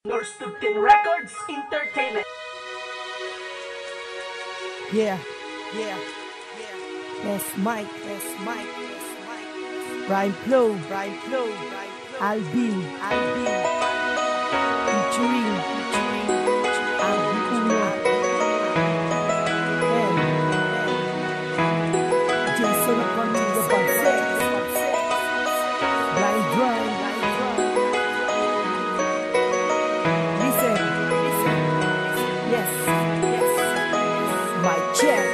Norstupin Records Entertainment. Yeah, yeah, yeah. Yes, Mike, yes, Mike, yes, Mike. Brian Flow, Alvin, featuring Alvin Uno, and Jason Conmigo Bagset, Blind Drum. Listen, yes, my chair.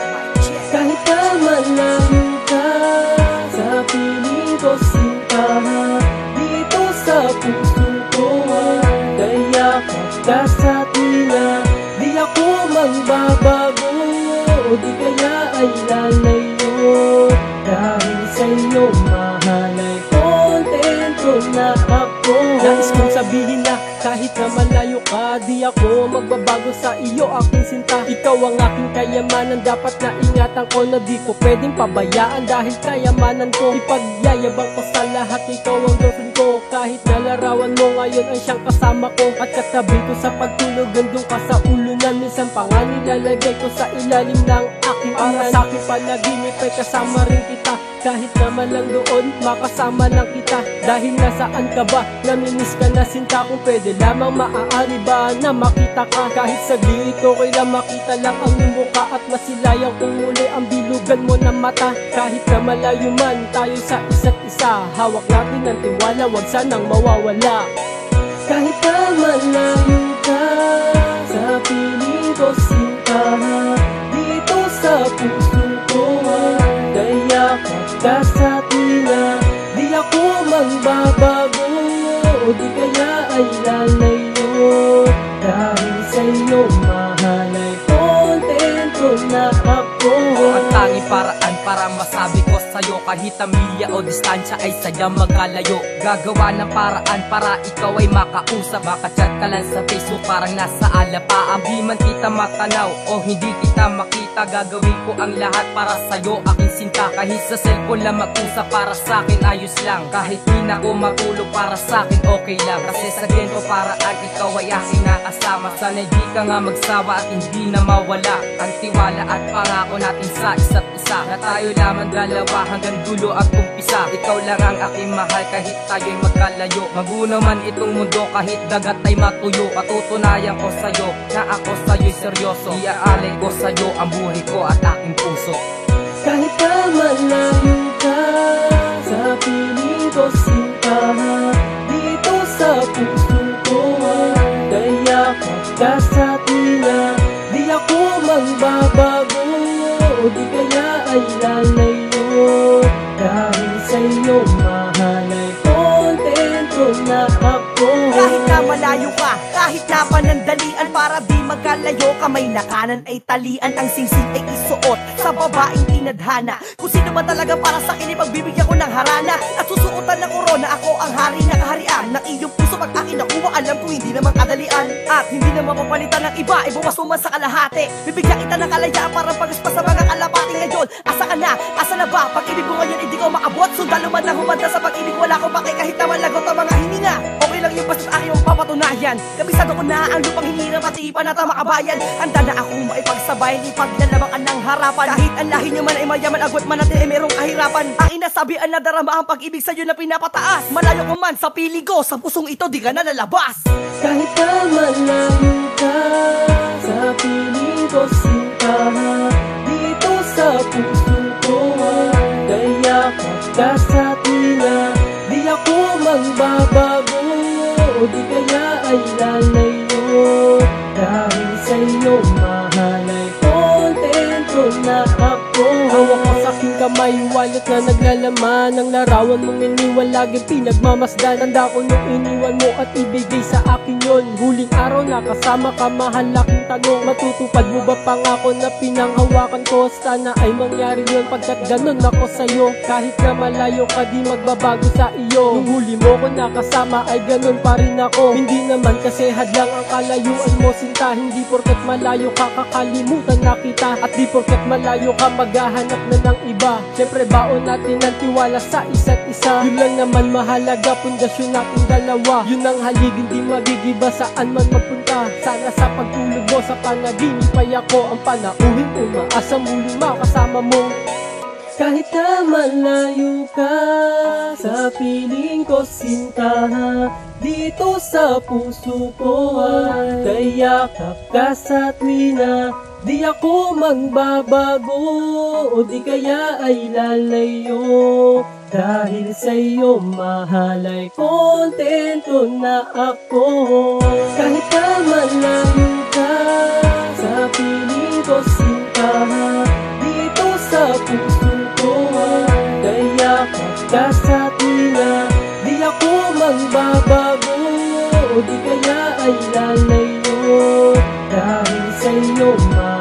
Kahit na malayo ka, sa piling ko sinta dito sa puso ko. Kaya ka sa tila, di ako magbabago, di kaya ay lalayo. Dahil sa'yo mahal ay kontento na ako. Nais kong sabihin na kahit na malayo ka, di ako magbabago sa iyo aking sinta. Ikaw ang aking kayamanan, dapat na ingatan ko na di ko pwedeng pabayaan. Dahil kayamanan ko, ipagyayabang ko sa lahat, ikaw ang girlfriend ko. Kahit nalarawan mo ngayon ang siyang kasama ko, at katabi ko sa pagtulog, gandong ka sa ulunan. Minsan pa nga nilalagay ko sa ilalim ng aking para sa aking panaginip ay kasama rin kita. Kahit naman lang doon, makasama lang kita. Dahil nasaan ka ba? Namimiss ka na sinta, kung pwede lamang maaari ba na makita ka? Kahit saglit, okay lang makita lang ang iyong mukha, at masilayan kung muli ang bilugan mo ng mata. Kahit na malayo man tayo sa isa't isa, hawak natin ang tiwala, wag sanang mawawala. Kahit na malayo ka, sa piling ko sinta dito sa puso ko. Kaya ka sa tila, di ako magbabago, di kaya ay lalayo. Dahil sa'yo mahal ay kontento na ako. Ang tanging paraan para masabi ko sa'yo, kahit amilya o distansya ay sadyang magkalayo. Gagawa ng paraan para ikaw ay makausap. Makachat ka lang sa Facebook parang nasa alapaang. Di man kita matanaw o hindi kita makita, gagawin ko ang lahat para sa'yo aking sinta. Kahit sa cellphone lang mag-usap, para sa'kin ayos lang. Kahit di na ko matulog, para sa'kin okay lang. Kasi sa ganito paraan ikaw ay aking nakasama. Sana'y di ka nga magsawa at hindi na mawala ang tiwala at pangako natin sa isa't isa, na tayo lamang dalawa hanggang dulo at umpisa. Ikaw lang ang aking mahal kahit tayo'y magkalayo. Magunaw man itong mundo kahit dagat ay matuyo. Patutunayan ko sa'yo na ako sa'yo'y seryoso. Iaalay ko sa'yo ang buhay ko at aking puso. Kahit na malayo ka, sa piling ko sinta dito sa puso ko. Kaya ka sa tila, di ako magbabago, di kaya ay lalayo. Dahil sa'yo mahal ay kontento na ako. Kahit na malayo ka, kahit na panandalian, para di magkalayo, kamay na kanan ay talian, ang singsing ay isuot sa babaeng tinadhana. Kung sino ba talaga para sa akin, ipagbibigyan ko ng harana. At susuotan ng korona, ako ang hari na kaharian ng iyong puso. Pag akin nakuha, alam kong hindi naman kadalian, at hindi na mapapalitan ng iba, ibuwas mo man sa kalahati. Bibigyan kita ng kalayaan para pagaspas sa mga kalapati. Ngayon, asa ka na? Asa na ba? Pag-ibig mo ngayon, hindi ko maabot. Sundalo man na humanda sa pag-ibig, wala ko pake kahit na malagot ang mga hininga. Okay lang yung basta't aking magpapatunayan. Kabisado ko na ang lupang hinirang at ipan at ang makabayan. Handa na akong maipagsabayan, ipaglalabakan ng harapan. Kahit ang lahi niyo man ay mayaman, agwat man natin ay merong kahirapan. Ang inasabihan na darama ang pag-ibig sa'yo na pinapataas. Malayo ko man sa piling ko, sa pusong ito di ka na lalabas. Kahit na malayo ka, sa piling ko sinta dito sa puso ko. Kaya ka sa tila, di ako magbabago, di kaya ay lalayo. Dahil sa'yo mahal ay kontento na ako. Hawak ko sa aking kamay, wallet na naglalaman ng larawan mong iniwan, laging pinagmamasdan. Tanda ko nung iniwan mo at ibigay sa akin yon. Huling araw na kasama ka, mahal aking tanong, matutupad mo ba pangako na pinanghawakan ko? Sana ay mangyari yun, pagkat ganun ako sa'yo. Kahit na malayo ka, di magbabago sa iyo. Nung huli mo ko nakasama ay ganun pa rin ako. Hindi naman kasi hadlang ang kalayuan mo sinta. Hindi porket malayo ka, kakalimutan na kita. At di porket malayo ka, maghahanap na ng iba. Siyempre baon natin ang tiwala sa isa't isa. isa. Yun lang naman mahalaga, pundasyon nating dalawa. Yun ang halik, hindi magigiba saan man magpunta. Sana sa pagtulog mo, sa panaginip ay ako ang panauhin ko. Maasa muling makasama mo. Kahit na malayo ka, sa piling ko sinta, dito sa puso ko ay yakap ka sa tuwina. Di ako magbabago, o di kaya ay lalayo. Dahil sa'yo mahal ay kontento na ako. Kahit na malayo ka, sa piling ko sinta, dito sa puso ko ay yakap ka sa tuwina. Di ako magbabago, o di kaya ay lalayo. Dahil sa'yo mahal